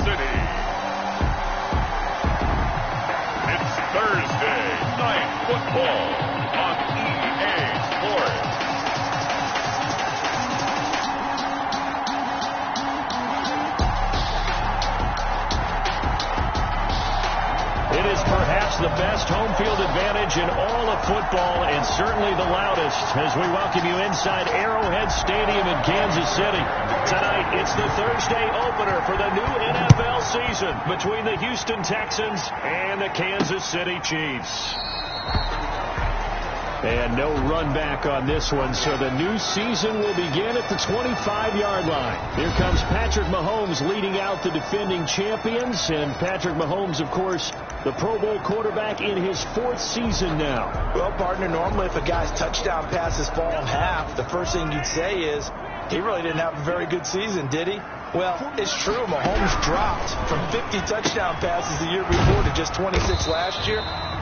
City. It's Thursday Night Football on EA Sports. It is perhaps the best home field advantage in all of football, and certainly the loudest, as we welcome you inside Arrowhead Stadium in Kansas City. Tonight, it's the Thursday opener for the new NFL season between the Houston Texans and the Kansas City Chiefs. And no run back on this one, so the new season will begin at the 25-yard line. Here comes Patrick Mahomes leading out the defending champions. And Patrick Mahomes, of course, the Pro Bowl quarterback in his 4th season now. Well, partner, normally if a guy's touchdown passes fall in half, the first thing you'd say is, he really didn't have a very good season, did he? Well, it's true. Mahomes dropped from 50 touchdown passes the year before to just 26 last year.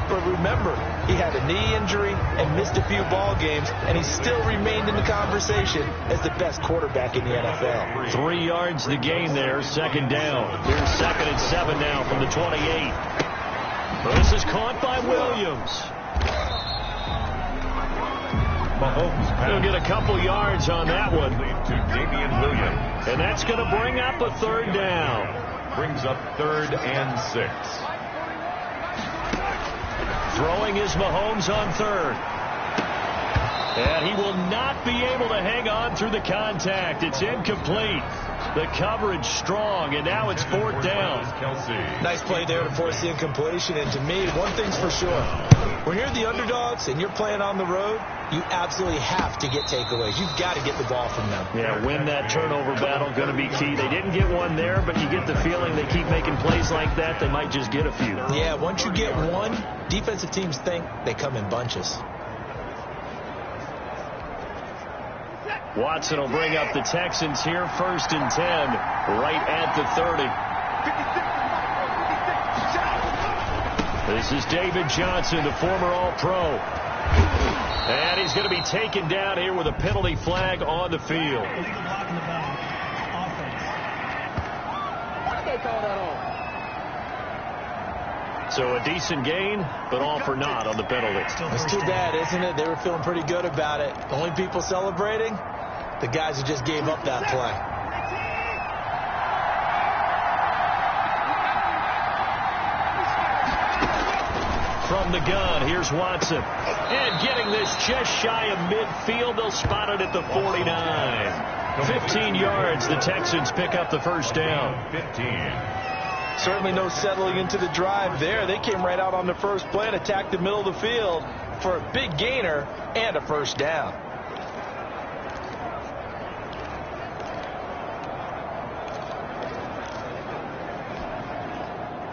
But remember, he had a knee injury and missed a few ball games, and he still remained in the conversation as the best quarterback in the NFL. 3 yards the gain there, second down. Here's 2nd and 7 now from the 28. This is caught by Williams. Mahomes He'll get a couple yards on that one. to Damian Williams. And that's going to bring up a 3rd down. Brings up 3rd and 6. Throwing is Mahomes on 3rd. And he will not be able to hang on through the contact. It's incomplete. The coverage strong, and now it's 4th down. Nice play there to force the incompletion. And to me, one thing's for sure. When you're the underdogs and you're playing on the road, you absolutely have to get takeaways. You've got to get the ball from them. Yeah, win that turnover battle, going to be key. They didn't get one there, but you get the feeling they keep making plays like that, they might just get a few. Yeah, once you get one, defensive teams think they come in bunches. Watson will bring up the Texans here, 1st and 10, right at the 30. This is David Johnson, the former All-Pro. And he's going to be taken down here with a penalty flag on the field. So a decent gain, but all for naught on the penalty. It's too bad, isn't it? They were feeling pretty good about it. The only people celebrating, the guys who just gave up that play. From the gun, here's Watson. And getting this just shy of midfield, they'll spot it at the 49. 15 yards, the Texans pick up the 1st down. 15. Certainly no settling into the drive there. They came right out on the first play and attacked the middle of the field for a big gainer and a 1st down.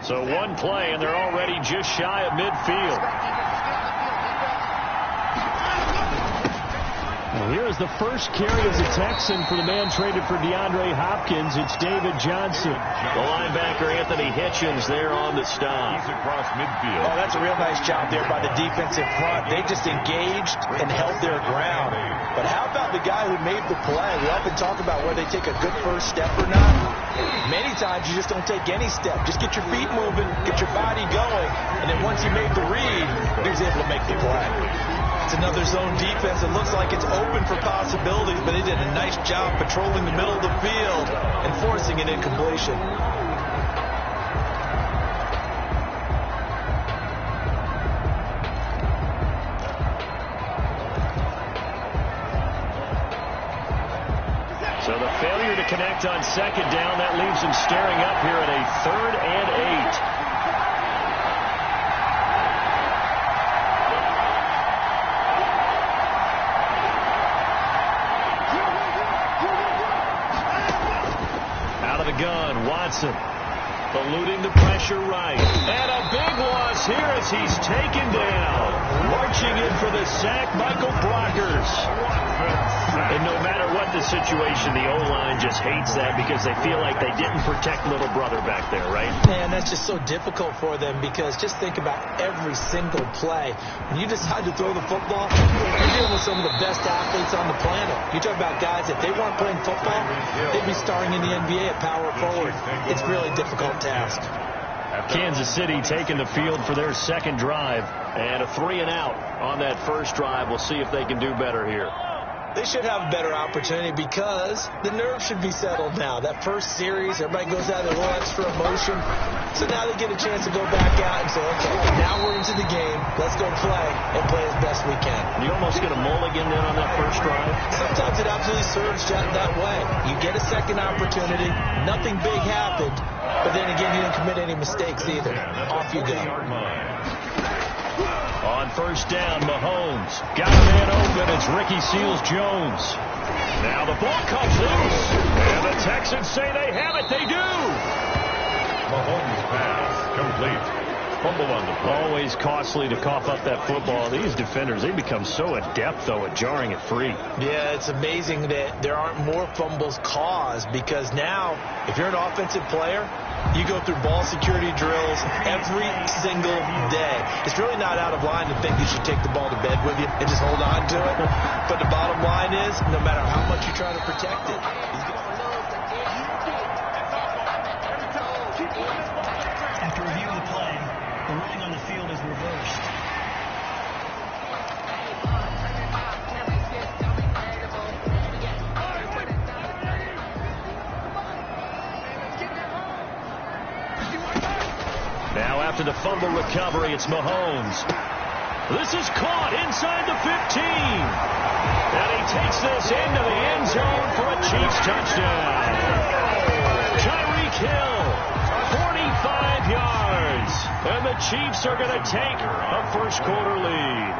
So one play, and they're already just shy of midfield. Well, here is the first carry as a Texan for the man traded for DeAndre Hopkins. It's David Johnson. The linebacker, Anthony Hitchens, there on the stop. He's across midfield. Oh, that's a real nice job there by the defensive front. They just engaged and held their ground. But how about the guy who made the play? We often talk about whether they take a good first step or not. Many times you just don't take any step. Just get your feet moving, get your body going, and then once you made the read, he was able to make the play. It's another zone defense. It looks like it's open for possibilities, but they did a nice job patrolling the middle of the field and forcing an incompletion. So the failure to connect on 2nd down, that leaves them staring up here at a 3rd and 8. Gun, Watson. eluding the pressure right. And a big loss here as he's taken down. Marching in for the sack, Michael Brockers. And no matter what the situation, the O-line just hates that because they feel like they didn't protect little brother back there, right? Man, that's just so difficult for them because just think about every single play. When you decide to throw the football, you're dealing with some of the best athletes on the planet. You talk about guys, if they weren't playing football, they'd be starring in the NBA at power forward. It's a really difficult task. Kansas City taking the field for their second drive. And a 3-and-out on that first drive. We'll see if they can do better here. They should have a better opportunity because the nerves should be settled now. That first series, everybody goes out with a little extra emotion. So now they get a chance to go back out and say, okay, now we're into the game. Let's go play and play as best we can. You almost get a mulligan then on that first drive? Sometimes it absolutely serves that way. You get a second opportunity. Nothing big happened. But then again, you didn't commit any mistakes either. Off you go. On first down, Mahomes. Got a man open. It's Ricky Seals-Jones. Now the ball comes loose. And the Texans say they have it. They do. Mahomes pass complete. Fumble on the play. Always costly to cough up that football. These defenders, they become so adept, though, at jarring it free. Yeah, it's amazing that there aren't more fumbles caused because now, if you're an offensive player, you go through ball security drills every single day. It's really not out of line to think you should take the ball to bed with you and just hold on to it. But the bottom line is, no matter how much you try to protect it, after review of the play, the ruling on the field is reversed. Now after the fumble recovery, it's Mahomes. This is caught inside the 15. And he takes this into the end zone for a Chiefs touchdown. Tyreek Hill, 45 yards. And the Chiefs are going to take a first quarter lead.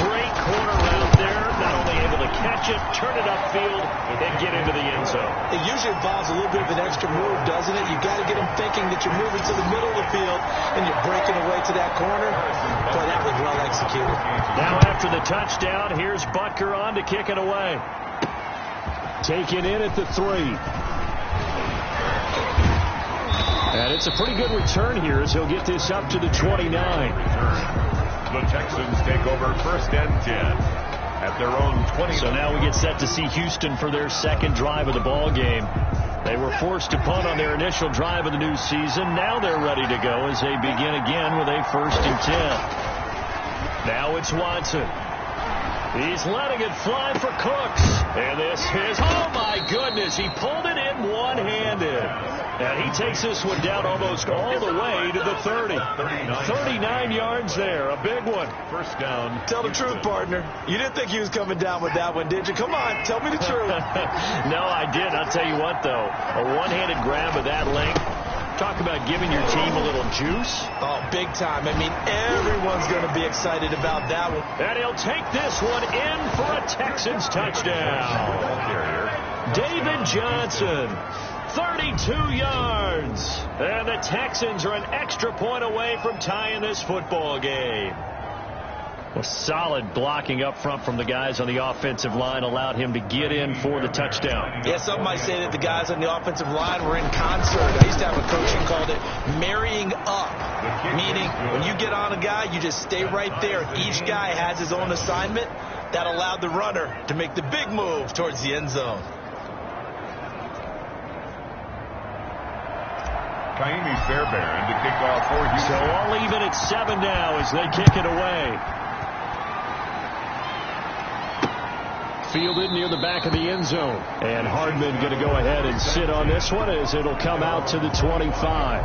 Great corner route there. Not only able to catch it, turn it upfield, and get into the end zone. It usually involves a little bit of an extra move, doesn't it? You've got to get them thinking that you're moving to the middle of the field and you're breaking away to that corner. Boy, that was well executed. Now after the touchdown, here's Butker on to kick it away. Taken in at the 3. And it's a pretty good return here as he'll get this up to the 29. The Texans take over first and 10 at their own 20. So now we get set to see Houston for their second drive of the ball game. They were forced to punt on their initial drive of the new season. Now they're ready to go as they begin again with a first and 10. Now it's Watson. He's letting it fly for Cooks. And this is, oh my goodness, he pulled it in one-handed. And he takes this one down almost all the way to the 30. 39 yards there, a big one. First down. Tell the truth, partner. You didn't think he was coming down with that one, did you? Come on, tell me the truth. No, I did. I'll tell you what, though. A one-handed grab of that length. Talk about giving your team a little juice. Oh, big time. I mean, everyone's going to be excited about that one. And he'll take this one in for a Texans touchdown. David Johnson, 32 yards. And the Texans are an extra point away from tying this football game. Well, solid blocking up front from the guys on the offensive line allowed him to get in for the touchdown. Yeah, some might say that the guys on the offensive line were in concert. I used to have a coach who called it marrying up, meaning when you get on a guy, you just stay right there. Each guy has his own assignment. That allowed the runner to make the big move towards the end zone. Kaimi Fairbairn to kick off for Houston. So all even at 7 now as they kick it away. Fielded near the back of the end zone. And Hardman going to go ahead and sit on this one as it'll come out to the 25.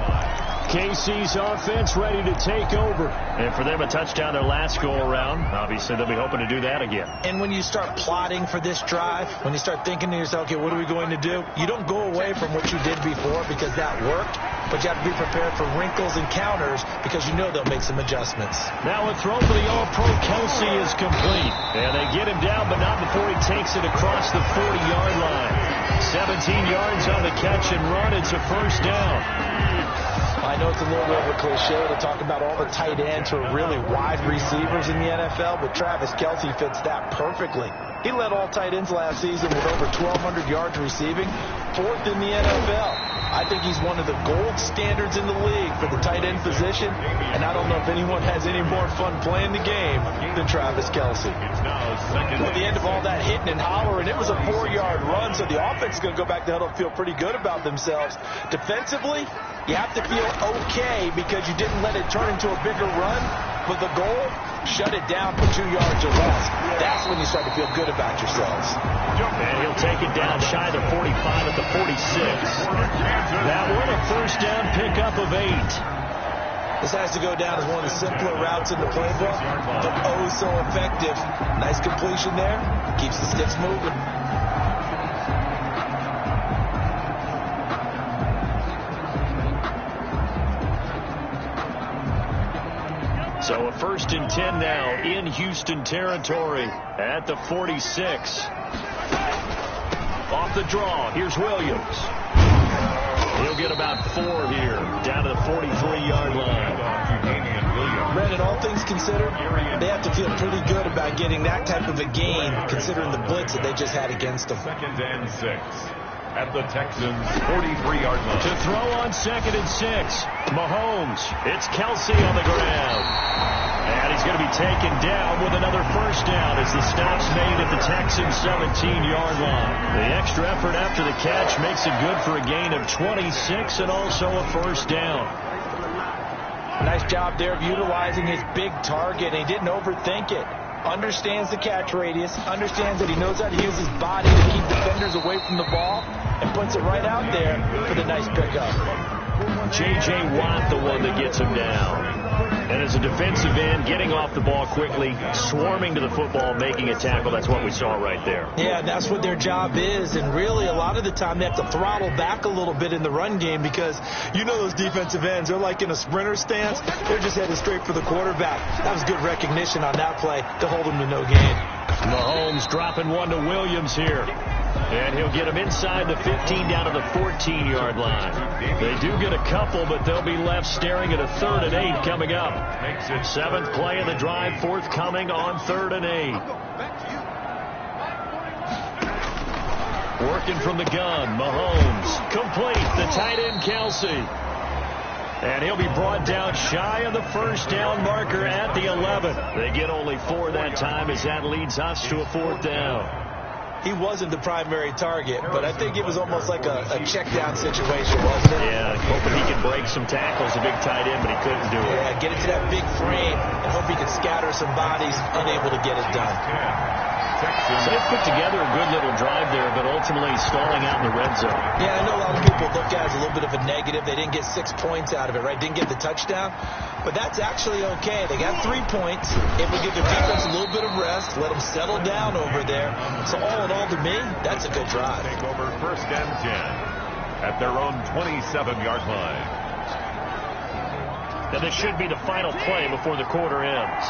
KC's offense ready to take over. And for them, a touchdown their last go-around. Obviously, they'll be hoping to do that again. And when you start plotting for this drive, when you start thinking to yourself, okay, what are we going to do? You don't go away from what you did before because that worked. But you have to be prepared for wrinkles and counters because you know they'll make some adjustments. Now a throw for the All-Pro Kelsey is complete. And they get him down, but not before he takes it across the 40-yard line. 17 yards on the catch and run. It's a first down. I know it's a little bit of a cliche to talk about all the tight ends who are really wide receivers in the NFL, but Travis Kelce fits that perfectly. He led all tight ends last season with over 1,200 yards receiving, 4th in the NFL. I think he's one of the gold standards in the league for the tight end position, and I don't know if anyone has any more fun playing the game than Travis Kelce. At the end of all that hitting and hollering, it was a 4-yard run, so the offense is going to go back to huddle and feel pretty good about themselves. Defensively, you have to feel okay because you didn't let it turn into a bigger run, but the goal, shut it down for 2 yards or less. That's when you start to feel good about yourselves. And he'll take it down shy of the 45 at the 46. That one a first down pickup of 8. This has to go down as one of the simpler routes in the playbook, but oh so effective. Nice completion there. Keeps the sticks moving. So a 1st and 10 now in Houston territory at the 46. Off the draw, here's Williams. He'll get about 4 here, down to the 43-yard line. Brandon, all things considered, they have to feel pretty good about getting that type of a gain, considering the blitz that they just had against them. 2nd and 6 at the Texans' 43-yard line. To throw on 2nd and 6, Mahomes. It's Kelce on the ground. And he's going to be taken down with another first down as the stop's made at the Texans' 17-yard line. The extra effort after the catch makes it good for a gain of 26 and also a first down. Nice job there of utilizing his big target. He didn't overthink it. Understands the catch radius, understands that he knows how to use his body to keep defenders away from the ball, and puts it right out there for the nice pickup. J.J. Watt, the one that gets him down. And as a defensive end, getting off the ball quickly, swarming to the football, making a tackle, that's what we saw right there. Yeah, that's what their job is, and really a lot of the time they have to throttle back a little bit in the run game because you know those defensive ends, they're like in a sprinter stance. They're just headed straight for the quarterback. That was good recognition on that play to hold him to no gain. Mahomes dropping one to Williams here. And he'll get him inside the 15 down to the 14-yard line. They do get a couple, but they'll be left staring at a 3rd and 8 coming up. 7th play of the drive forthcoming on 3rd and 8. Working from the gun, Mahomes. Complete, the tight end Kelce. And he'll be brought down shy of the first down marker at the 11. They get only 4 that time as that leads us to a 4th down. He wasn't the primary target, but I think it was almost like a check down situation, wasn't it? Yeah, hoping he could break some tackles, a big tight end, but he couldn't do it. Yeah, get into that big frame and hope he could scatter some bodies, unable to get it done. So they put together a good little drive there, but ultimately stalling out in the red zone. Yeah, I know a lot of people look at it as a little bit of a negative. They didn't get 6 points out of it, right? Didn't get the touchdown. But that's actually okay. They got 3 points. It would give their defense a little bit of rest, let them settle down over there. So all in all, to me, that's a good drive. Take over 1st and 10 at their own 27-yard line. And this should be the final play before the quarter ends.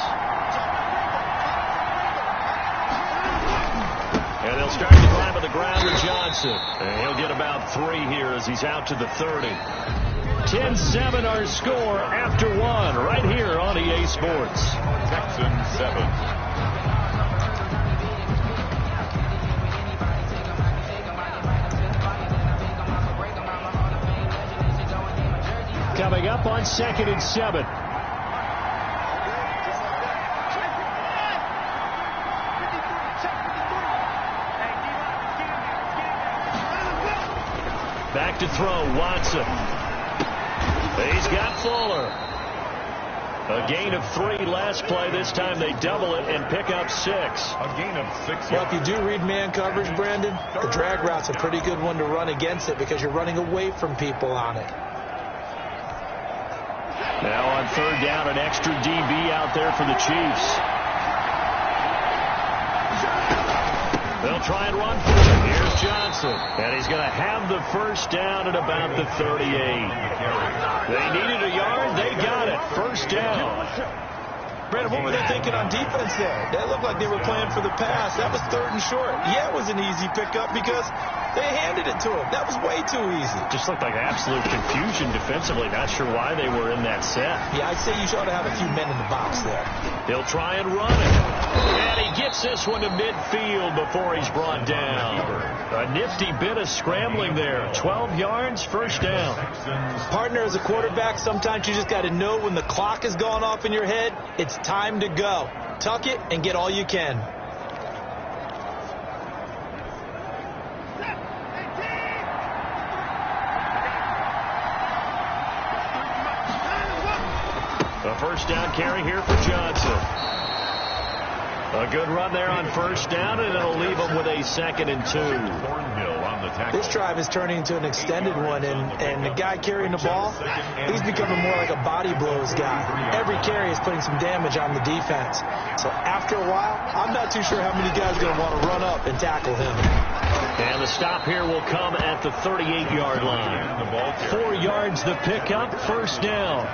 And they'll start the drive on the ground with Johnson. And he'll get about 3 here as he's out to the 30. 10-7 our score after 1 right here on EA Sports. Texans 7. Coming up on 2nd and 7. Back to throw, Watson. He's got Fuller. A gain of 3 last play. This time they double it and pick up 6. A gain of 6. Well, if you do read man coverage, Brandon, the drag route's a pretty good one to run against it because you're running away from people on it. Now on 3rd down, an extra DB out there for the Chiefs. They'll try and run for it. Here's Johnson. And he's going to have the first down at about the 38. They needed a yard. They got it. First down. Brandon, what were they thinking on defense there? That looked like they were playing for the pass. That was 3rd and short. Yeah, it was an easy pickup because they handed it to him. That was way too easy. Just looked like absolute confusion defensively. Not sure why they were in that set. Yeah, I'd say you ought to have a few men in the box there. He'll try and run it. And he gets this one to midfield before he's brought down. A nifty bit of scrambling there. 12 yards, first down. Partner, as a quarterback, sometimes you just got to know when the clock has gone off in your head, it's time to go. Tuck it and get all you can. A first down carry here for Johnson. A good run there on first down, and it'll leave him with a 2nd and 2. This drive is turning into an extended one, and the guy carrying the ball, he's becoming more like a body blows guy. Every carry is putting some damage on the defense. So after a while, I'm not too sure how many guys are going to want to run up and tackle him. And the stop here will come at the 38-yard line. 4 yards the pickup, first down.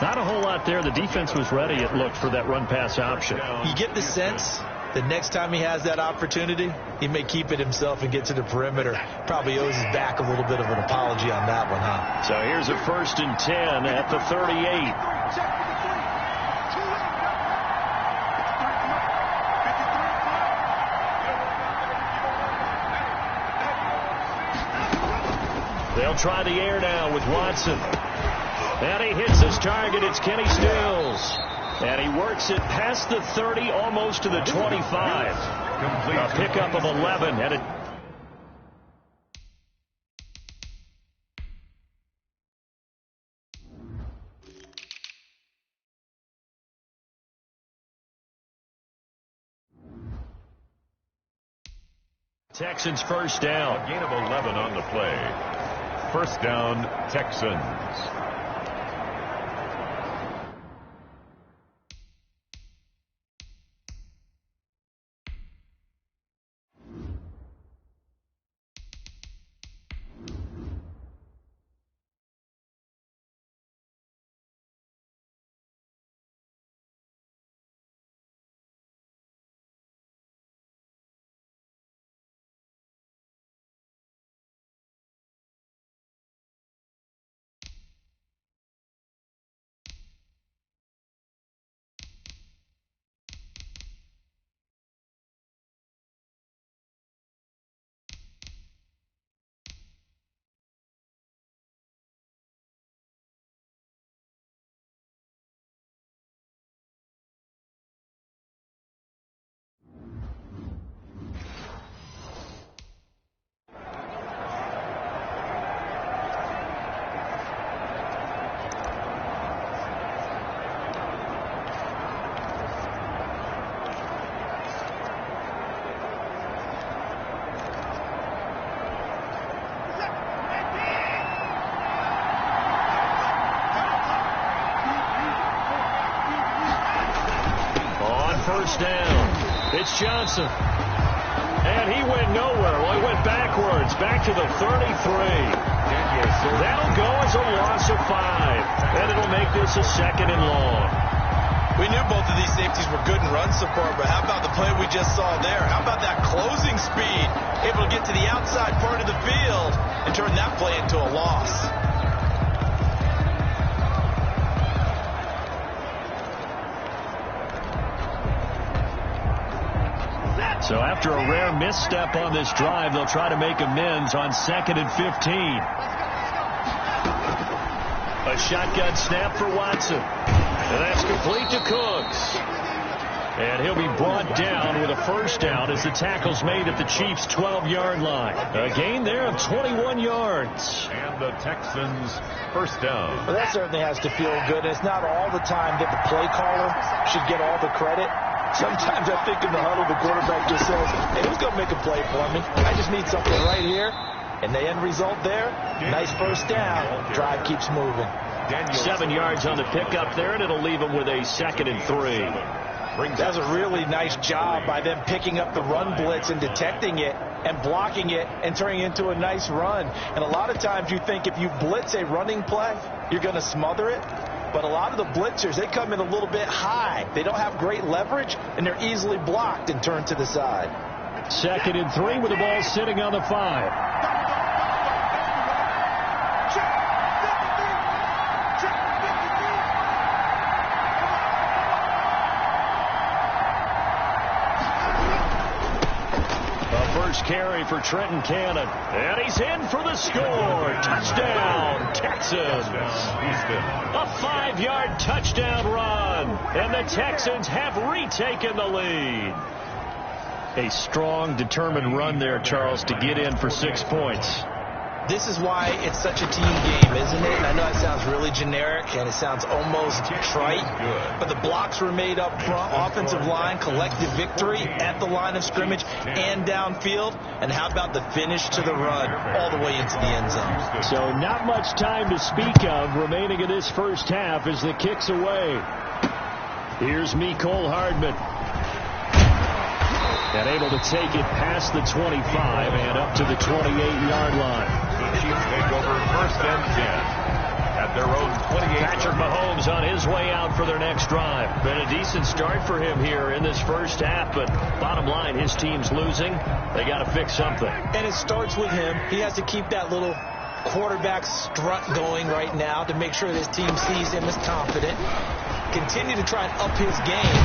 Not a whole lot there. The defense was ready, it looked, for that run-pass option. You get the sense that next time he has that opportunity, he may keep it himself and get to the perimeter. Probably owes his back a little bit of an apology on that one, huh? So here's a 1st and 10 at the 38. They'll try the air now with Watson. And he hits his target. It's Kenny Stills. And he works it past the 30, almost to the 25. A pickup of 11. And it Texans first down. A gain of 11 on the play. First down, Texans. First down. It's Johnson. And he went nowhere. Well, he went backwards. Back to the 33. That'll go as a loss of 5. And it'll make this a 2nd and long. We knew both of these safeties were good in run support, but how about the play we just saw there? How about that closing speed? Able to get to the outside part of the field and turn that play into a loss. So after a rare misstep on this drive, they'll try to make amends on 2nd and 15. A shotgun snap for Watson. And that's complete to Cooks. And he'll be brought down with a first down as the tackle's made at the Chiefs' 12-yard line. A gain there of 21 yards. And the Texans first down. Well, that certainly has to feel good. It's not all the time that the play caller should get all the credit. Sometimes I think in the huddle, the quarterback just says, hey, who's going to make a play for me? I just need something right here. And the end result there, nice first down. Drive keeps moving. 7 yards on the pickup there, and it'll leave him with a 2nd and 3. That's a really nice job by them picking up the run blitz and detecting it and blocking it and turning it into a nice run. And a lot of times you think if you blitz a running play, you're going to smother it. But a lot of the blitzers, they come in a little bit high. They don't have great leverage, and they're easily blocked and turned to the side. 2nd and 3 with the ball sitting on the 5. Carry for Trenton Cannon, and he's in for the score. Touchdown, Texans. A 5-yard touchdown run, and the Texans have retaken the lead. A strong, determined run there, Charles, to get in for 6 points. This is why it's such a team game, isn't it? And I know it sounds really generic and it sounds almost trite, but the blocks were made up front, offensive line, collective victory at the line of scrimmage and downfield. And how about the finish to the run all the way into the end zone? So not much time to speak of remaining in this first half as the kick's away. Here's Mecole Hardman. And able to take it past the 25 and up to the 28-yard line. The Chiefs take over 1st and 10 at their own 28. Patrick Mahomes on his way out for their next drive. Been a decent start for him here in this first half, but bottom line, his team's losing. They got to fix something. And it starts with him. He has to keep that little quarterback strut going right now to make sure that his team sees him as confident. Continue to try and up his game,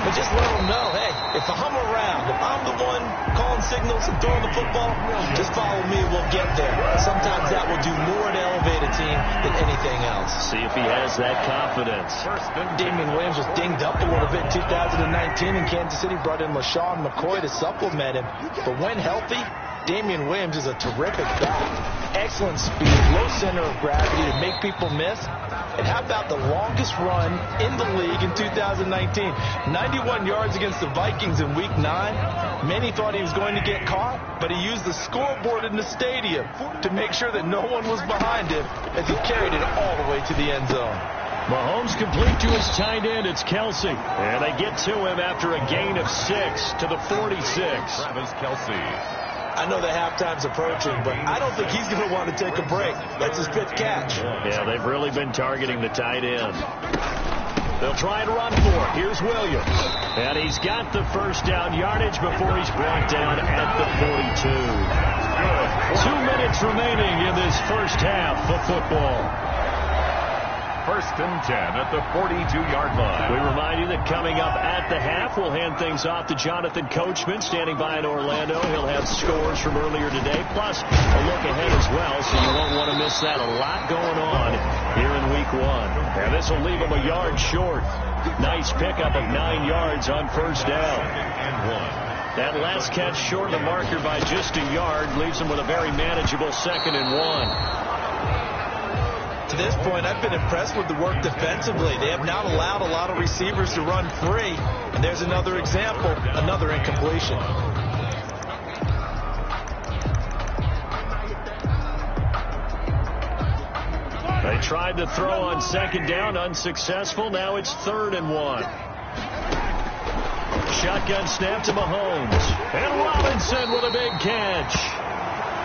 but just let him know, hey, if I'm around, if I'm the one calling signals and throwing the football, just follow me, we'll get there. Sometimes that will do more to elevate a team than anything else. See if he has that confidence. Damian Williams was dinged up a little bit in 2019 in Kansas City, brought in LaShawn McCoy to supplement him, but when healthy, Damian Williams is a terrific back. Excellent speed, low center of gravity to make people miss. And how about the longest run in the league in 2019? 91 yards against the Vikings in Week 9. Many thought he was going to get caught, but he used the scoreboard in the stadium to make sure that no one was behind him as he carried it all the way to the end zone. Mahomes complete to his tight end. It's Kelsey. And they get to him after a gain of 6 to the 46. Travis Kelce. I know the halftime's approaching, but I don't think he's going to want to take a break. That's his 5th catch. Yeah, they've really been targeting the tight end. They'll try and run for it. Here's Williams. And he's got the first down yardage before he's brought down at the 42. 2 minutes remaining in this first half of football. 1st and 10 at the 42-yard line. We remind you that coming up at the half, we'll hand things off to Jonathan Coachman, standing by in Orlando. He'll have scores from earlier today, plus a look ahead as well, so you won't want to miss that. A lot going on here in Week 1. And this will leave him a yard short. Nice pickup of 9 yards on first down. That last catch short of the marker by just a yard leaves him with a very manageable 2nd and 1. To this point, I've been impressed with the work defensively. They have not allowed a lot of receivers to run free. And there's another example, another incompletion. They tried to throw on 2nd down, unsuccessful. Now it's 3rd and 1. Shotgun snap to Mahomes. And Robinson with a big catch.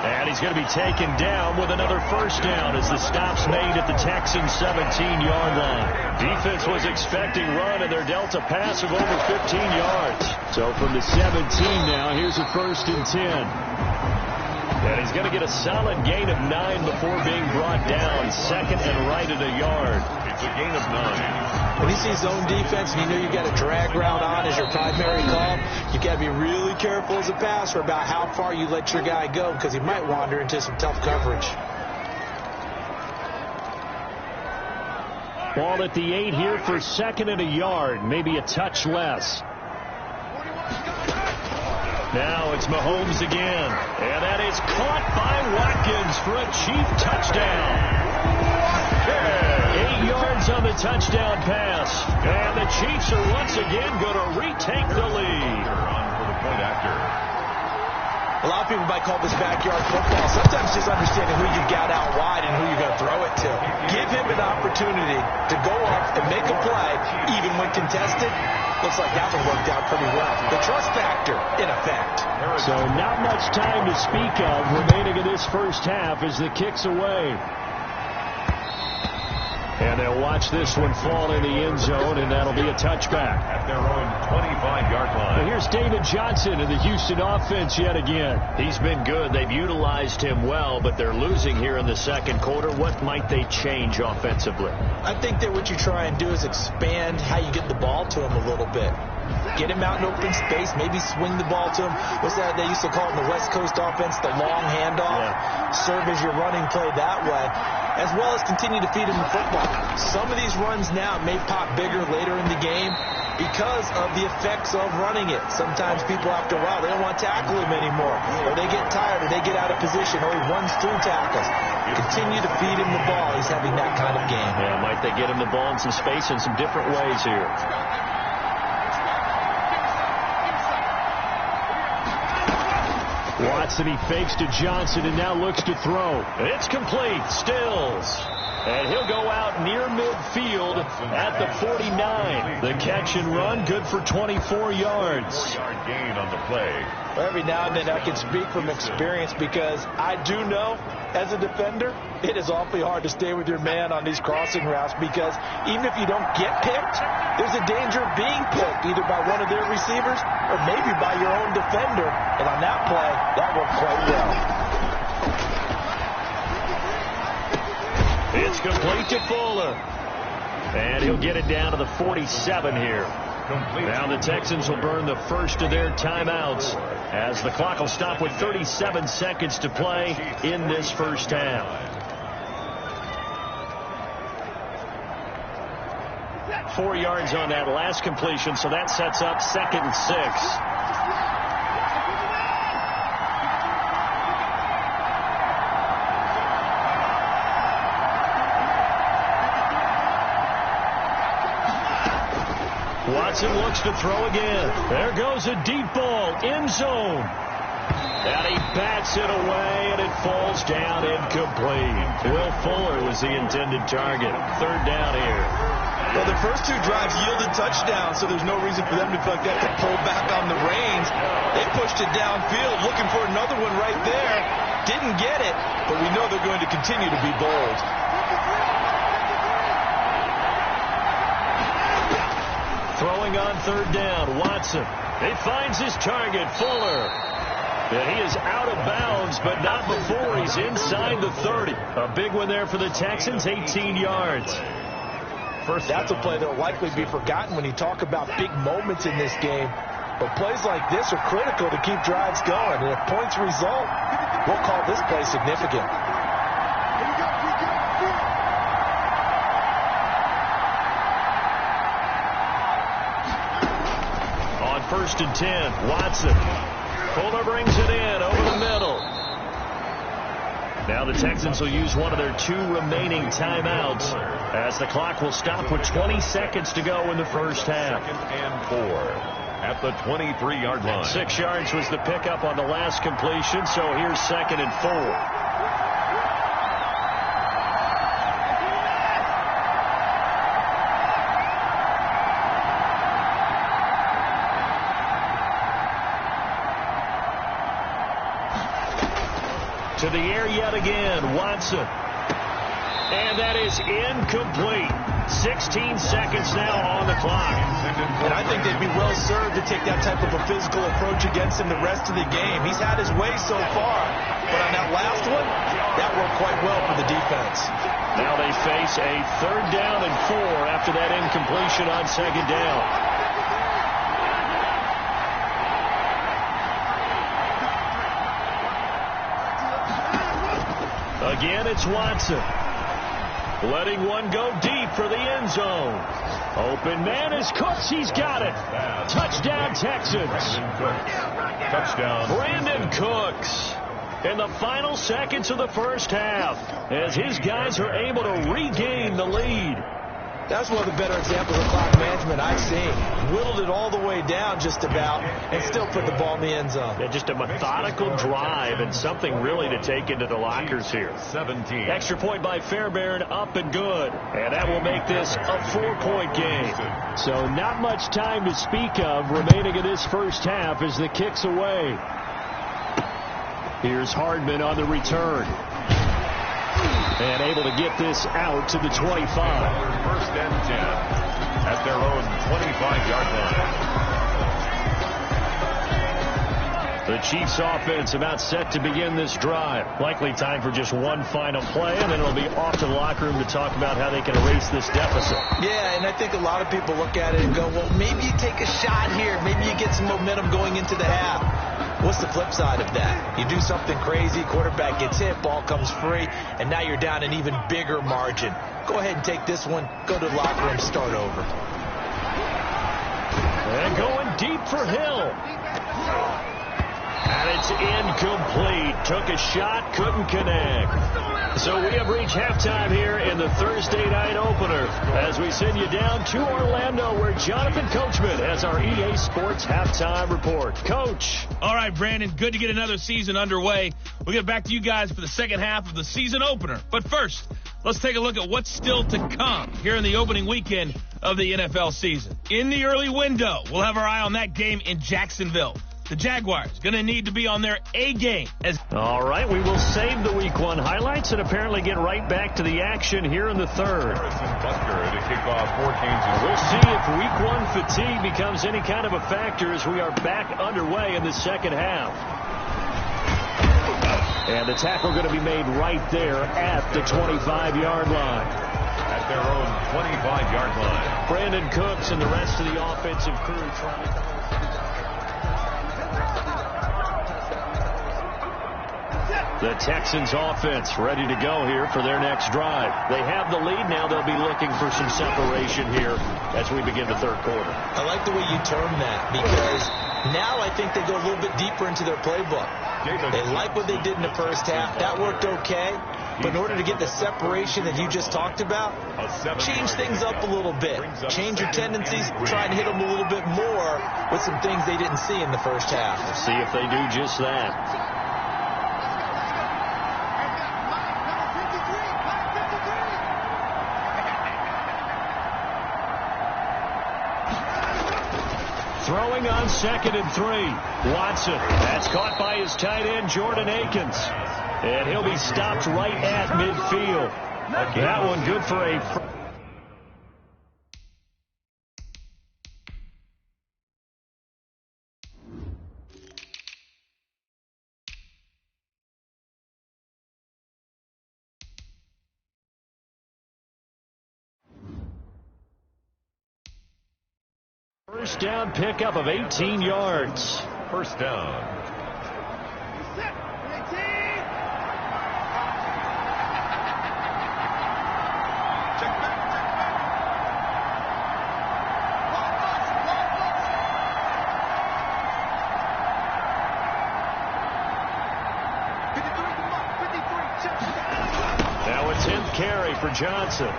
And he's going to be taken down with another first down as the stop's made at the Texans' 17-yard line. Defense was expecting run, and they're dealt a pass of over 15 yards. So from the 17 now, here's a 1st and 10. And he's going to get a solid gain of 9 before being brought down. 2nd and right at a yard. It's a gain of 9. When you see zone defense and you know you got a drag route on as your primary call, you got to be really careful as a passer about how far you let your guy go because he might wander into some tough coverage. Ball at the 8 here for 2nd and a yard, maybe a touch less. Now it's Mahomes again, and that is caught by Watkins for a Chief touchdown. 8 yards on the touchdown pass, and the Chiefs are once again going to retake the lead. On for the point after. A lot of people might call this backyard football. Sometimes just understanding who you got out wide and who you're going to throw it to. Give him an opportunity to go up and make a play, even when contested. Looks like that one worked out pretty well. The trust factor, in effect. So not much time to speak of remaining in this first half as the kick's away. And they'll watch this one fall in the end zone, and that'll be a touchback. At their own 25-yard line. Well, here's David Johnson in the Houston offense yet again. He's been good. They've utilized him well, but they're losing here in the second quarter. What might they change offensively? I think that what you try and do is expand how you get the ball to him a little bit. Get him out in open space, maybe swing the ball to him. What's that they used to call it in the West Coast offense, the long handoff? Yeah. Serve as your running play that way, as well as continue to feed him the football. Some of these runs now may pop bigger later in the game because of the effects of running it. Sometimes people, after a while, they don't want to tackle him anymore, or they get tired, or they get out of position, or he runs through tackles. Continue to feed him the ball. He's having that kind of game. Yeah, might they get him the ball in some space in some different ways here. Watson, he fakes to Johnson and now looks to throw. It's complete. Stills. And he'll go out near midfield at the 49. The catch and run, good for 24 yards. 4-yard gain on the play. Every now and then I can speak from experience because I do know, as a defender, it is awfully hard to stay with your man on these crossing routes because even if you don't get picked, there's a danger of being picked either by one of their receivers or maybe by your own defender. And on that play, that worked quite well. It's complete to Fuller. And he'll get it down to the 47 here. Now the Texans will burn the first of their timeouts as the clock will stop with 37 seconds to play in this first half. Four yards on that last completion, so that sets up 2nd and 6. Watson looks to throw again. There goes a deep ball, end zone. And he bats it away, and it falls down incomplete. Will Fuller was the intended target. 3rd down here. Well, the first 2 drives yielded touchdowns, so there's no reason for them to feel like they have to pull back on the reins. They pushed it downfield, looking for another one right there. Didn't get it, but we know they're going to continue to be bold. Throwing on 3rd down, Watson. He finds his target, Fuller. And he is out of bounds, but not before he's inside the 30. A big one there for the Texans, 18 yards. That's a play that will likely be forgotten when you talk about big moments in this game. But plays like this are critical to keep drives going. And if points result, we'll call this play significant. On 1st and 10, Watson. Fuller brings it in over the middle. Now the Texans will use one of their 2 remaining timeouts as the clock will stop with 20 seconds to go in the first half. 2nd and 4 at the 23-yard line. 6 yards was the pickup on the last completion, so here's 2nd and 4. To the air yet again, Watson. And that is incomplete. 16 seconds now on the clock. And I think they'd be well served to take that type of a physical approach against him the rest of the game. He's had his way so far, but on that last one, that worked quite well for the defense. Now they face a 3rd down and 4 after that incompletion on 2nd down. Again, it's Watson. Letting one go deep for the end zone. Open man is Cooks. He's got it. Touchdown, Texans. Touchdown. Brandon Cooks. In the final seconds of the first half, as his guys are able to regain the lead. That's one of the better examples of clock management I've seen. Whittled it all the way down just about and still put the ball in the end zone. Yeah, just a methodical drive and something really to take into the lockers here. 17. Extra point by Fairbairn, up and good. And that will make this a 4-point game. So not much time to speak of remaining in this first half as the kick's away. Here's Hardman on the return. And able to get this out to the 25. First and 10 at their own 25-yard line. The Chiefs offense about set to begin this drive. Likely time for just one final play, and then it'll be off to the locker room to talk about how they can erase this deficit. Yeah, and I think a lot of people look at it and go, well, maybe you take a shot here. Maybe you get some momentum going into the half. What's the flip side of that? You do something crazy, quarterback gets hit, ball comes free, and now you're down an even bigger margin. Go ahead and take this one, go to the locker room, start over. And going deep for Hill. And it's incomplete. Took a shot, couldn't connect. So we have reached halftime here in the Thursday night opener as we send you down to Orlando where Jonathan Coachman has our EA Sports halftime report. Coach. All right, Brandon, good to get another season underway. We'll get back to you guys for the second half of the season opener. But first, let's take a look at what's still to come here in the opening weekend of the NFL season. In the early window, we'll have our eye on that game in Jacksonville. The Jaguars going to need to be on their A game. All right, we will save the Week 1 highlights and apparently get right back to the action here in the third. Buster to kick off for Kansas. We'll see if Week 1 fatigue becomes any kind of a factor as we are back underway in the second half. And the tackle going to be made right there at the 25-yard line. At their own 25-yard line. Brandon Cooks and the rest of the offensive crew trying to... The Texans offense ready to go here for their next drive. They have the lead now. They'll be looking for some separation here as we begin the third quarter. I like the way you term that because now I think they go a little bit deeper into their playbook. They like what they did in the first half. That worked okay. But in order to get the separation that you just talked about, change things up a little bit. Change your tendencies. Try and hit them a little bit more with some things they didn't see in the first half. We'll see if they do just that. Throwing on 2nd and 3. Watson. That's caught by his tight end, Jordan Akins. And he'll be stopped right at midfield. That one good for a... First down pickup of 18 yards. First down. Now a 10th carry for Johnson.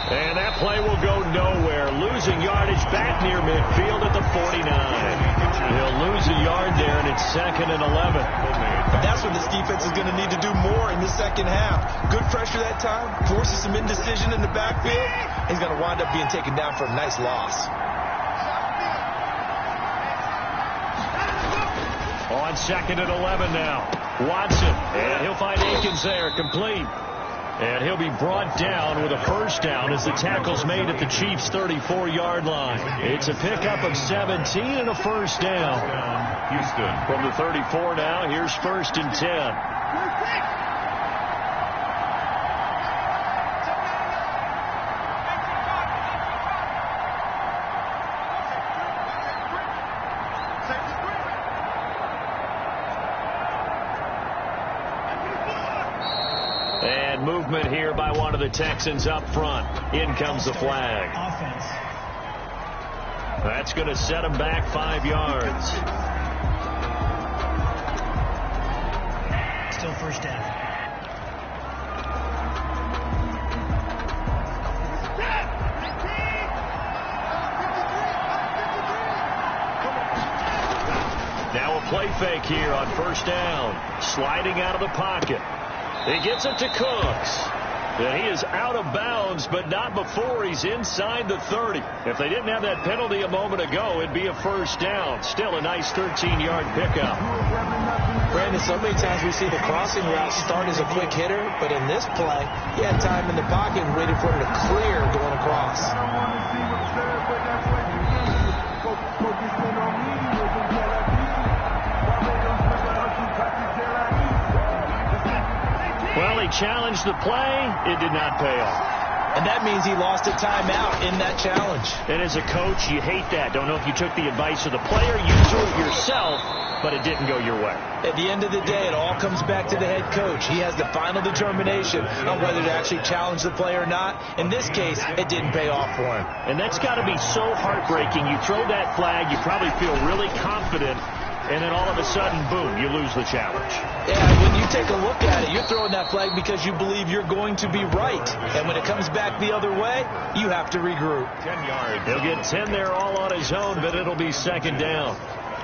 And that play will go nowhere. Losing yardage back near midfield at the 49. He'll lose a yard there, and it's 2nd and 11. That's what this defense is going to need to do more in the second half. Good pressure that time. Forces some indecision in the backfield. He's going to wind up being taken down for a nice loss. On 2nd and 11 now. Watson. And he'll find Akins there. Complete. And he'll be brought down with a first down as the tackle's made at the Chiefs' 34-yard line. It's a pickup of 17 and a first down. Houston. From the 34 now, here's 1st and 10. And movement here by one of the Texans up front. In comes the flag. Offense. That's going to set him back 5 yards. Still first down. Now a play fake here on first down. Sliding out of the pocket. He gets it to Cooks. And he is out of bounds, but not before he's inside the 30. If they didn't have that penalty a moment ago, it'd be a first down. Still a nice 13-yard pickup. Brandon, so many times we see the crossing route start as a quick hitter, but in this play, he had time in the pocket and waited for it to clear going across. Well, he challenged the play. It did not pay off. And that means he lost a timeout in that challenge. And as a coach, you hate that. Don't know if you took the advice of the player. You threw it yourself, but it didn't go your way. At the end of the day, it all comes back to the head coach. He has the final determination on whether to actually challenge the play or not. In this case, it didn't pay off for him. And that's got to be so heartbreaking. You throw that flag, you probably feel really confident, and then all of a sudden, boom, you lose the challenge. Yeah, when you take a look at it, you're throwing that flag because you believe you're going to be right. And when it comes back the other way, you have to regroup. 10 yards. He'll get 10 there all on his own, but it'll be second down.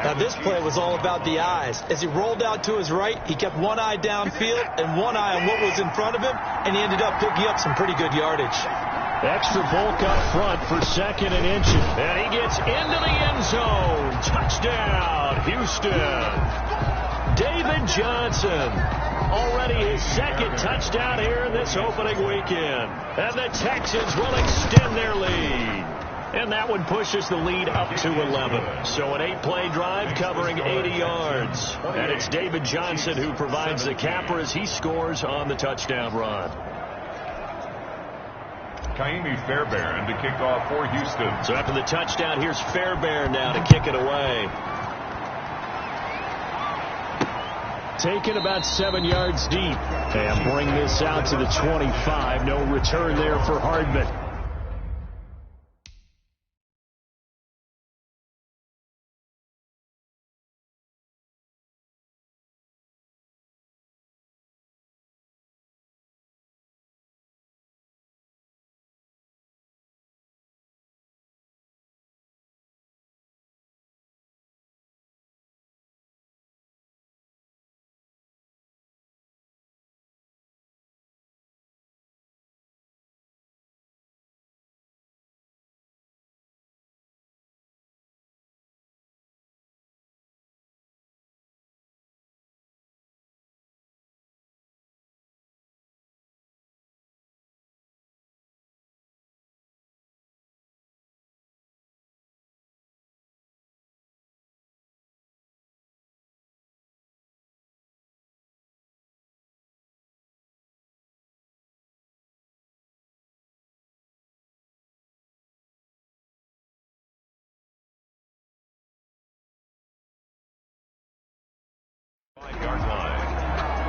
Now, this play was all about the eyes. As he rolled out to his right, he kept one eye downfield and one eye on what was in front of him, and he ended up picking up some pretty good yardage. Extra bulk up front for second and inches. And he gets into the end zone. Touchdown, Houston. David Johnson. Already his second touchdown here in this opening weekend. And the Texans will extend their lead. And that one pushes the lead up to 11. So an 8-play drive covering 80 yards. And it's David Johnson who provides the capper as he scores on the touchdown run. Kaimi Fairbairn to kick off for Houston. So after the touchdown, here's Fairbairn now to kick it away. Taken about 7 yards deep. And bring this out to the 25. No return there for Hardman.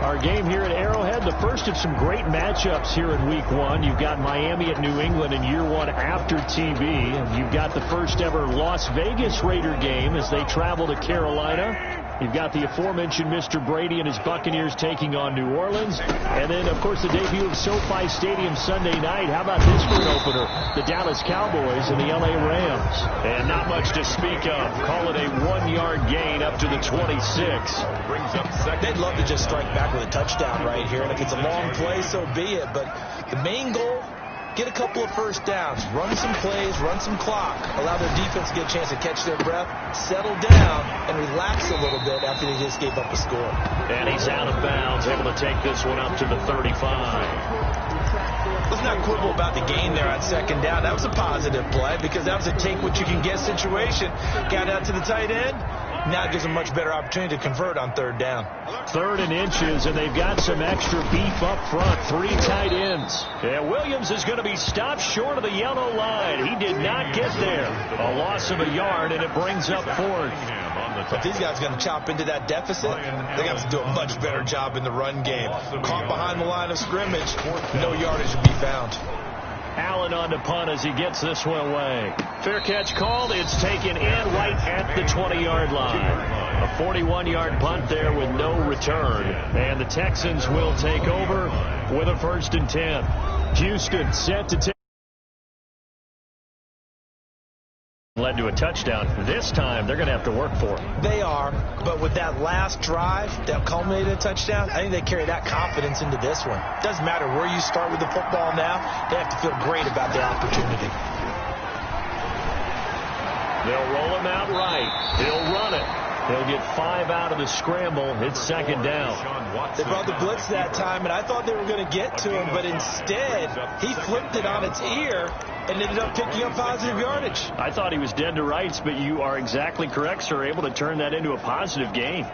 Our game here at Arrowhead, the first of some great matchups here in Week 1. You've got Miami at New England in year 1 after TV. And you've got the first ever Las Vegas Raider game as they travel to Carolina. You've got the aforementioned Mr. Brady and his Buccaneers taking on New Orleans. And then, of course, the debut of SoFi Stadium Sunday night. How about this for an opener? The Dallas Cowboys and the LA Rams. And not much to speak of. Call it a 1-yard gain up to the 26. Brings up second. They'd love to just strike back with a touchdown right here. And if it's a long play, so be it. But the main goal, get a couple of first downs, run some plays, run some clock, allow their defense to get a chance to catch their breath, settle down, and relax a little bit after they just gave up a score. And he's out of bounds, able to take this one up to the 35. Let's not quibble about the gain there on second down. That was a positive play because that was a take-what-you-can-get situation. Got out to the tight end. Now it gives them a much better opportunity to convert on third down. 3rd and inches, and they've got some extra beef up front. 3 tight ends. And Williams is going to be stopped short of the yellow line. He did not get there. A loss of a yard, and it brings up 4th. If these guys are going to chop into that deficit, they're going to have to do a much better job in the run game. Caught behind the line of scrimmage, no yardage to be found. Allen on to punt as he gets this one away. Fair catch called. It's taken in right at the 20-yard line. A 41-yard punt there with no return. And the Texans will take over with a 1st and 10. Houston set to take. Led to a touchdown. This time, they're going to have to work for it. They are, but with that last drive that culminated in a touchdown, I think they carry that confidence into this one. Doesn't matter where you start with the football now, they have to feel great about their opportunity. They'll roll him out right. He'll run it. They'll get 5 out of the scramble. It's second down. They brought the blitz that time, and I thought they were going to get to him, but instead he flipped it on its ear and ended up picking up positive yardage. I thought he was dead to rights, but you are exactly correct, sir. Able to turn that into a positive gain.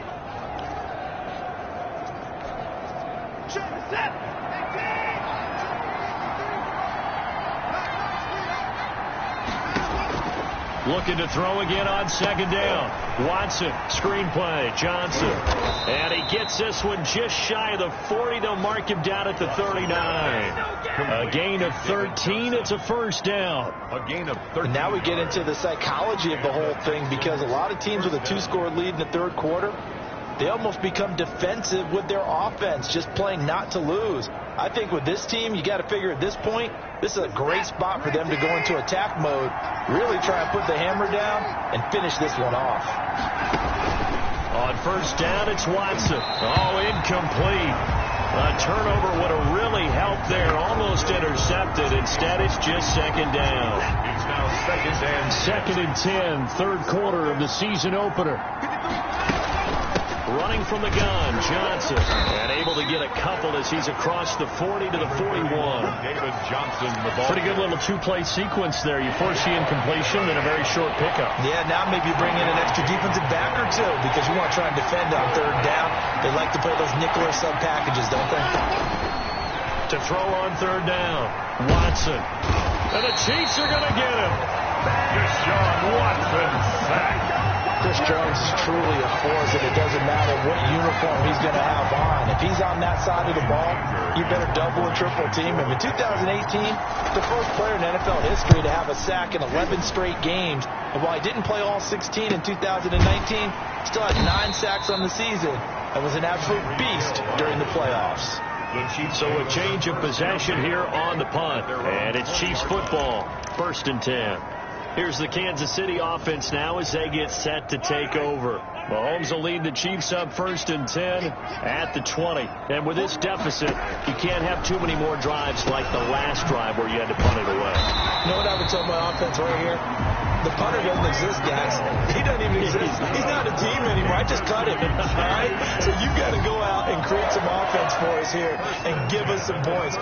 Looking to throw again on second down. Watson, screenplay, Johnson. And he gets this one just shy of the 40. They'll mark him down at the 39. A gain of 13. It's a first down. A gain of 13. Now we get into the psychology of the whole thing, because a lot of teams with a 2-score lead in the third quarter, they almost become defensive with their offense, just playing not to lose. I think with this team, you got to figure at this point, this is a great spot for them to go into attack mode, really try and put the hammer down and finish this one off. On first down, it's Watson. Oh, incomplete. A turnover would have really helped there. Almost intercepted. Instead, it's just second down. It's now Second and 10, third quarter of the season opener. Running from the gun, Johnson, and able to get a couple as he's across the 40 to the 41. David Johnson, the ball. Pretty good little two-play sequence there. You force the incompletion and a very short pickup. Yeah, now maybe bring in an extra defensive back or two, because you want to try and defend on third down. They like to play those nickel or sub packages, don't they? To throw on third down, Watson. And the Chiefs are going to get him. Deshaun Watson sacked. Chris Jones is truly a force, and it doesn't matter what uniform he's going to have on. If he's on that side of the ball, you better double and triple team him. In 2018, the first player in NFL history to have a sack in 11 straight games. And while he didn't play all 16 in 2019, still had 9 sacks on the season and was an absolute beast during the playoffs. So a change of possession here on the punt. And it's Chiefs football, first and 10. Here's the Kansas City offense now as they get set to take over. Mahomes will lead the Chiefs up first and 10 at the 20. And with this deficit, you can't have too many more drives like the last drive where you had to punt it away. You know what I would tell my offense right here? The punter doesn't exist, guys. He doesn't even exist. He's not a team anymore. I just cut him. All right? So you've got to go out and create some offense for us here and give us some points.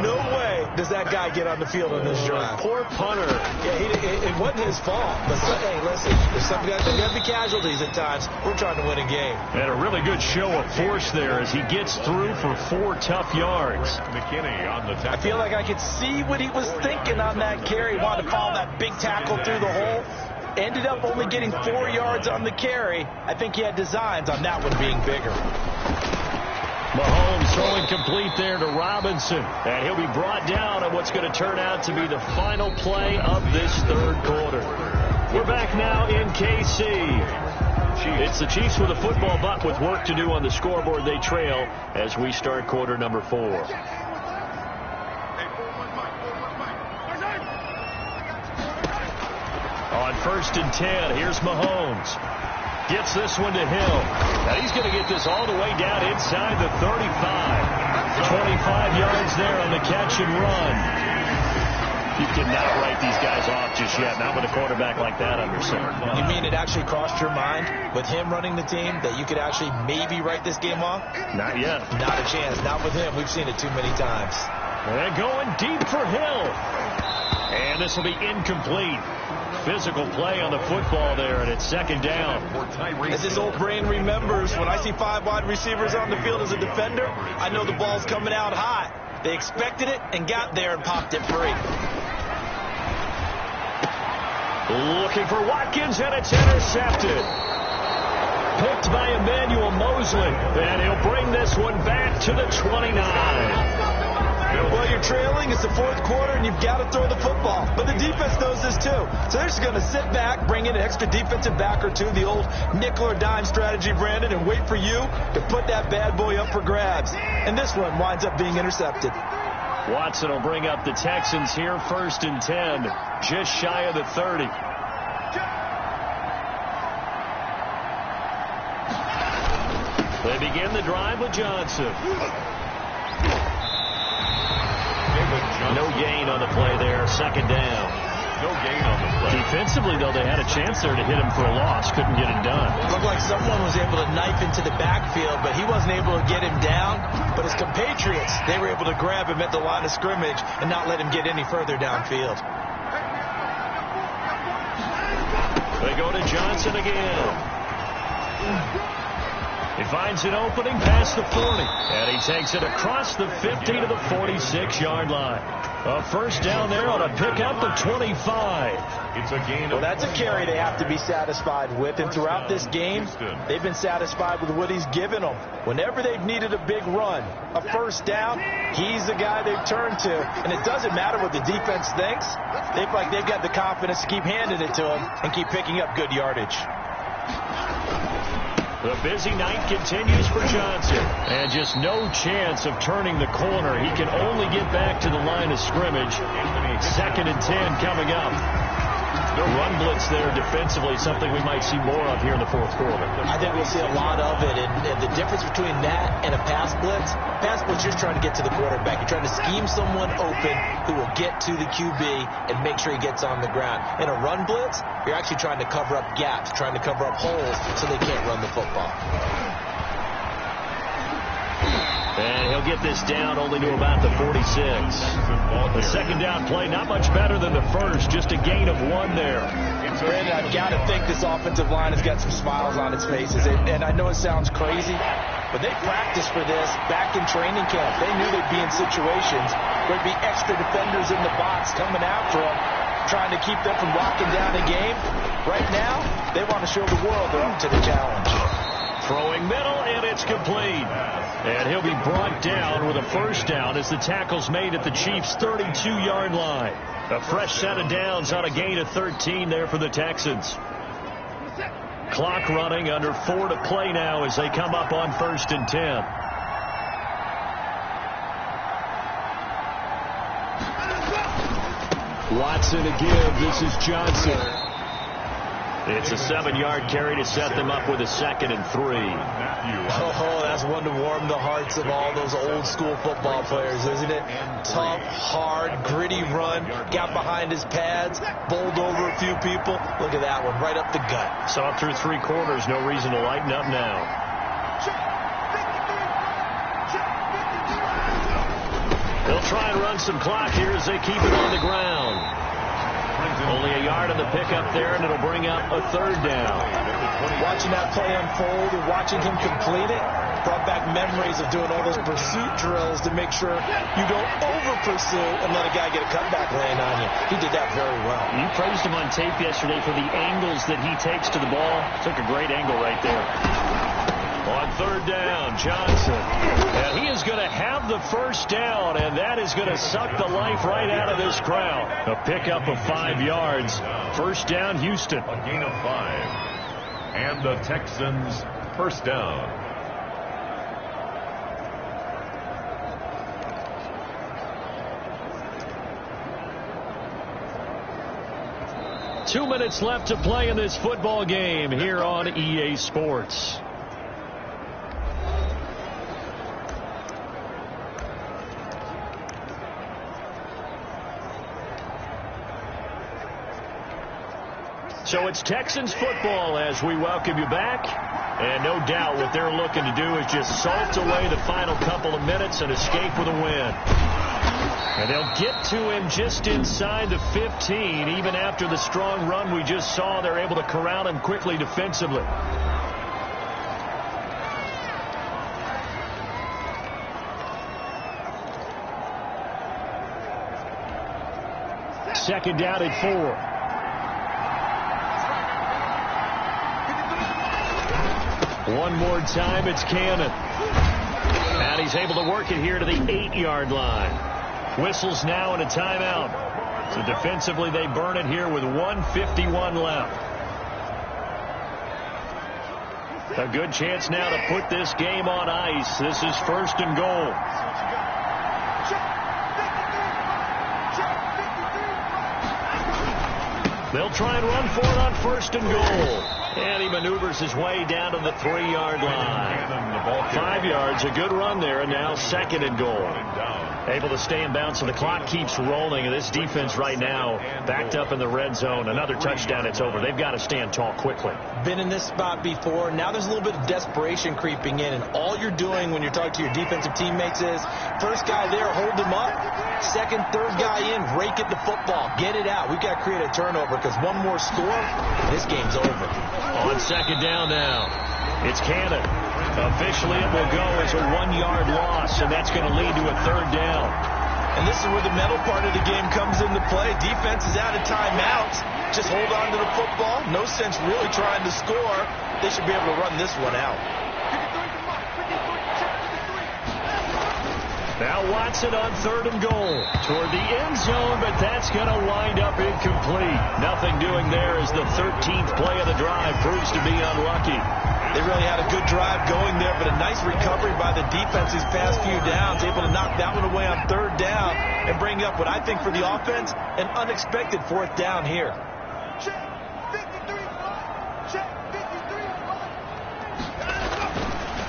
No way does that guy get on the field on this drive. Poor punter. Yeah, it wasn't his fault. But hey, listen, there's some guys that have the casualties at times. We're trying to win a game. And a really good show of force there as he gets through for 4 tough yards. McKinney on the tackle. I feel like I could see what he was thinking on that carry. He wanted to follow that big tackle through the hole. Ended up only getting 4 yards on the carry. I think he had designs on that one being bigger. Mahomes throwing complete there to Robinson. And he'll be brought down on what's going to turn out to be the final play of this third quarter. We're back now in KC. It's the Chiefs with a football, but with work to do on the scoreboard. They trail as we start quarter number 4. On first and 10, here's Mahomes. Gets this one to Hill. Now he's going to get this all the way down inside the 35. 25 yards there on the catch and run. You cannot write these guys off just yet, not with a quarterback like that under center. You mean it actually crossed your mind with him running the team that you could actually maybe write this game off? Not yet. Not a chance. Not with him. We've seen it too many times. And going deep for Hill. And this will be incomplete. Physical play on the football there, and it's second down. As his old brain remembers, when I see 5 wide receivers on the field as a defender, I know the ball's coming out hot. They expected it and got there and popped it free. Looking for Watkins, and it's intercepted. Picked by Emmanuel Mosley, and he'll bring this one back to the 29. Well, you're trailing. It's the fourth quarter, and you've got to throw the football. But the defense knows this, too. So they're just going to sit back, bring in an extra defensive back or two, the old nickel or dime strategy, Brandon, and wait for you to put that bad boy up for grabs. And this one winds up being intercepted. Watson will bring up the Texans here, first and 10, just shy of the 30. They begin the drive with Johnson. No gain on the play there, second down. No gain on the play. Defensively, though, they had a chance there to hit him for a loss. Couldn't get it done. It looked like someone was able to knife into the backfield, but he wasn't able to get him down. But his compatriots, they were able to grab him at the line of scrimmage and not let him get any further downfield. They go to Johnson again. He finds an opening past the 40, and he takes it across the 50 to the 46-yard line. A first down there on a pickup of 25. It's a gain. Well, that's a carry they have to be satisfied with, and throughout this game, they've been satisfied with what he's given them. Whenever they've needed a big run, a first down, he's the guy they've turned to, and it doesn't matter what the defense thinks. They feel like they've got the confidence to keep handing it to him and keep picking up good yardage. The busy night continues for Johnson, and just no chance of turning the corner. He can only get back to the line of scrimmage. 2nd and 10 coming up. The run blitz there defensively, something we might see more of here in the fourth quarter. I think we'll see a lot of it, and the difference between that and a pass blitz, you're just trying to get to the quarterback. You're trying to scheme someone open who will get to the QB and make sure he gets on the ground. In a run blitz, you're actually trying to cover up gaps, trying to cover up holes so they can't run the football. And he'll get this down only to about the 46. The second down play, not much better than the first, just a gain of 1 there. Brandon, I've got to think this offensive line has got some smiles on its faces. And I know it sounds crazy, but they practiced for this back in training camp. They knew they'd be in situations where there'd be extra defenders in the box coming after them, trying to keep them from locking down a game. Right now, they want to show the world they're up to the challenge. Throwing middle, and it's complete. And he'll be brought down with a first down as the tackle's made at the Chiefs' 32-yard line. A fresh set of downs on a gain of 13 there for the Texans. Clock running, under 4 to play now as they come up on 1st and 10. Watson to give. This is Johnson. It's a 7-yard carry to set them up with a 2nd and 3. Oh, that's one to warm the hearts of all those old school football players, isn't it? Tough, hard, gritty run. Got behind his pads, bowled over a few people. Look at that one, right up the gut. Saw through 3 quarters. No reason to lighten up now. They'll try and run some clock here as they keep it on the ground. Only a yard on the pickup there, and it'll bring up a 3rd down. Watching that play unfold and watching him complete it brought back memories of doing all those pursuit drills to make sure you don't over-pursue and let a guy get a cutback land on you. He did that very well. You praised him on tape yesterday for the angles that he takes to the ball. Took a great angle right there. On 3rd down, Johnson. And he is going to have the first down, and that is going to suck the life right out of this crowd. A pickup of 5 yards. First down, Houston. A gain of 5. And the Texans first down. Two minutes left to play in this football game here on EA Sports. So it's Texans football as we welcome you back. And no doubt what they're looking to do is just salt away the final couple of minutes and escape with a win. And they'll get to him just inside the 15. Even after the strong run we just saw, they're able to corral him quickly defensively. Second down at 4. One more time, it's Cannon. And he's able to work it here to the 8-yard line. Whistles now and a timeout. So defensively, they burn it here with 1:51 left. A good chance now to put this game on ice. This is 1st and goal. They'll try and run for it on 1st and goal. And he maneuvers his way down to the 3-yard line. 5 yards, a good run there, and now 2nd and goal. Able to stay in bounds, so the clock keeps rolling. And this defense right now backed up in the red zone. Another touchdown, it's over. They've got to stand tall quickly. Been in this spot before. Now there's a little bit of desperation creeping in, and all you're doing when you're talking to your defensive teammates is first guy there, hold him up. Second, third guy in, rake at the football. Get it out. We've got to create a turnover because one more score, this game's over. On 2nd down now, it's Cannon. Officially, it will go as a 1-yard loss, and that's going to lead to a 3rd down. And this is where the mental part of the game comes into play. Defense is out of timeouts. Just hold on to the football. No sense really trying to score. They should be able to run this one out. Now Watson on 3rd and goal toward the end zone, but that's going to wind up incomplete. Nothing doing there as the 13th play of the drive proves to be unlucky. They really had a good drive going there, but a nice recovery by the defense these past few downs, able to knock that one away on 3rd down and bring up what I think for the offense, an unexpected 4th down here.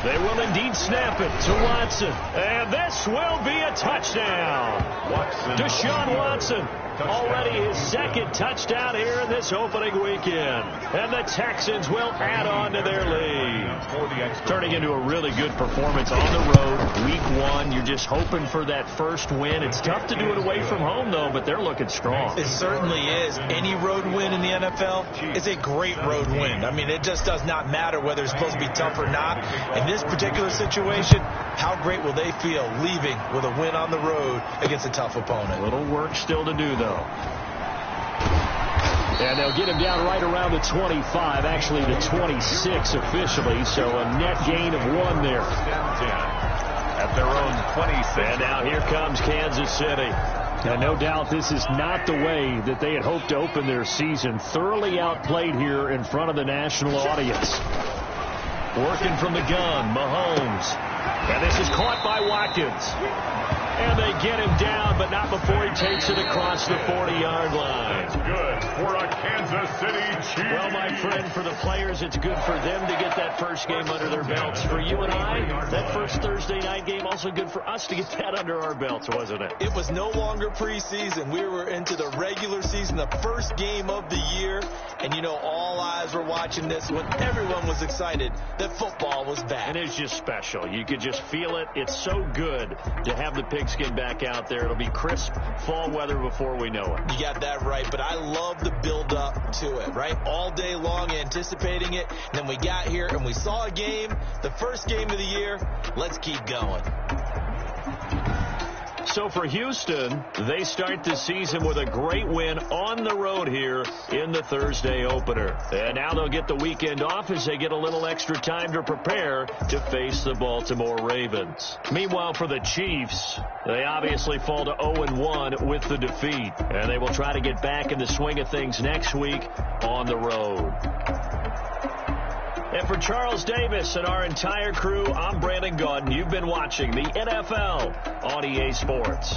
They will indeed snap it to Watson. And this will be a touchdown. Deshaun Watson, already his 2nd touchdown here in this opening weekend. And the Texans will add on to their lead. Turning into a really good performance on the road. Week 1, you're just hoping for that first win. It's tough to do it away from home, though, but they're looking strong. It certainly is. Any road win in the NFL is a great road win. I mean, it just does not matter whether it's supposed to be tough or not. In this particular situation, how great will they feel leaving with a win on the road against a tough opponent? A little work still to do, though. And they'll get him down right around the 25, actually the 26 officially, so a net gain of 1 there. At their own 26. And now here comes Kansas City. And no doubt this is not the way that they had hoped to open their season. Thoroughly outplayed here in front of the national audience. Working from the gun, Mahomes. And this is caught by Watkins. And they get him down, but not before he takes it across the 40-yard line. That's good for a Kansas City Chief. Well, my friend, for the players, it's good for them to get that first game under their belts. For you and I, that first Thursday night game, also good for us to get that under our belts, wasn't it? It was no longer preseason. We were into the regular season, the first game of the year. And, you know, all eyes were watching this when everyone was excited that football was back. And it's just special. You could just feel it. It's so good to have the pigskin back out there. It'll be crisp fall weather before we know it. You got that right, but I love the build-up to it, right? All day long anticipating it. And then we got here and we saw a game, the first game of the year. Let's keep going. So for Houston, they start the season with a great win on the road here in the Thursday opener. And now they'll get the weekend off as they get a little extra time to prepare to face the Baltimore Ravens. Meanwhile, for the Chiefs, they obviously fall to 0-1 with the defeat. And they will try to get back in the swing of things next week on the road. And for Charles Davis and our entire crew, I'm Brandon Gaudin. You've been watching the NFL on EA Sports.